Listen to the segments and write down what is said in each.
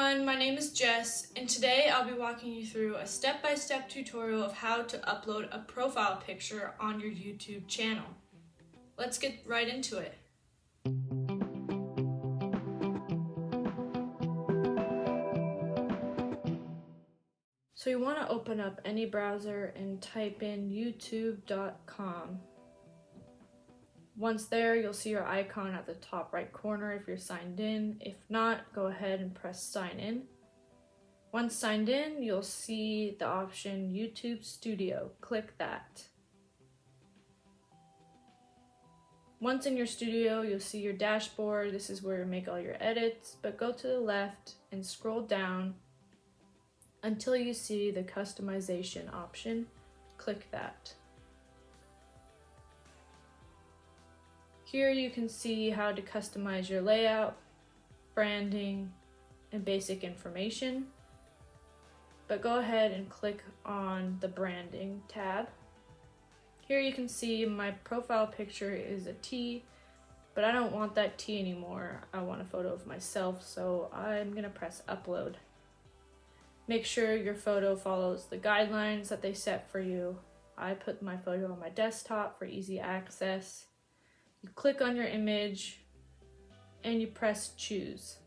everyone, my name is Jess, and today I'll be walking you through a step-by-step tutorial of how to upload a profile picture on your YouTube channel. Let's get right into it. So you want to open up any browser and type in youtube.com. Once there, you'll see your icon at the top right corner if you're signed in. If not, go ahead and press sign in. Once signed in, you'll see the option YouTube Studio. Click that. Once in your studio, you'll see your dashboard. This is where you make all your edits, but go to the left and scroll down until you see the customization option. Click that. Here you can see how to customize your layout, branding, and basic information. But go ahead and click on the branding tab. Here you can see my profile picture is a T, but I don't want that T anymore. I want a photo of myself, so I'm gonna press upload. Make sure your photo follows the guidelines that they set for you. I put my photo on my desktop for easy access. You click on your image and you press choose.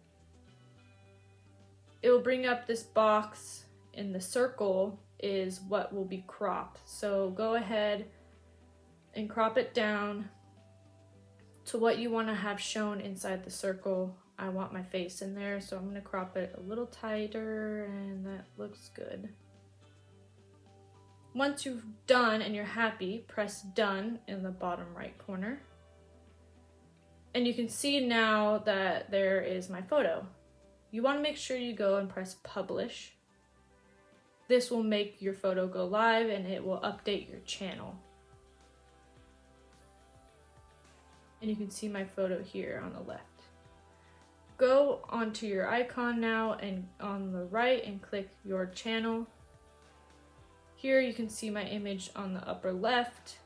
It will bring up this box, and the circle is what will be cropped. So go ahead and crop it down to what you want to have shown inside the circle. I want my face in there, so I'm going to crop it a little tighter, and that looks good. Once you've done and you're happy, press done in the bottom right corner. And you can see now that there is my photo. You want to make sure you go and press publish. This will make your photo go live and it will update your channel. And you can see my photo here on the left. Go onto your icon now and on the right and click your channel. Here you can see my image on the upper left.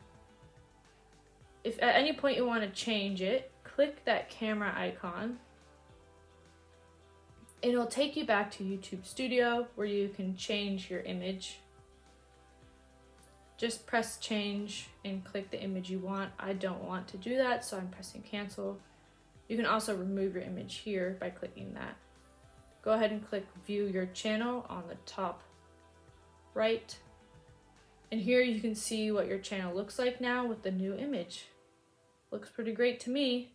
If at any point you want to change it, click that camera icon. It'll take you back to YouTube Studio where you can change your image. Just press change and click the image you want. I don't want to do that, so I'm pressing cancel. You can also remove your image here by clicking that. Go ahead and click view your channel on the top right. And here you can see what your channel looks like now with the new image. Looks pretty great to me.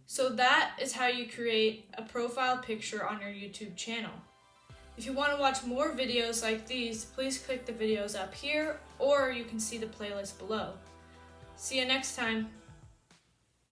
So that is how you create a profile picture on your YouTube channel. If you want to watch more videos like these, please click the videos up here, or you can see the playlist below. See you next time.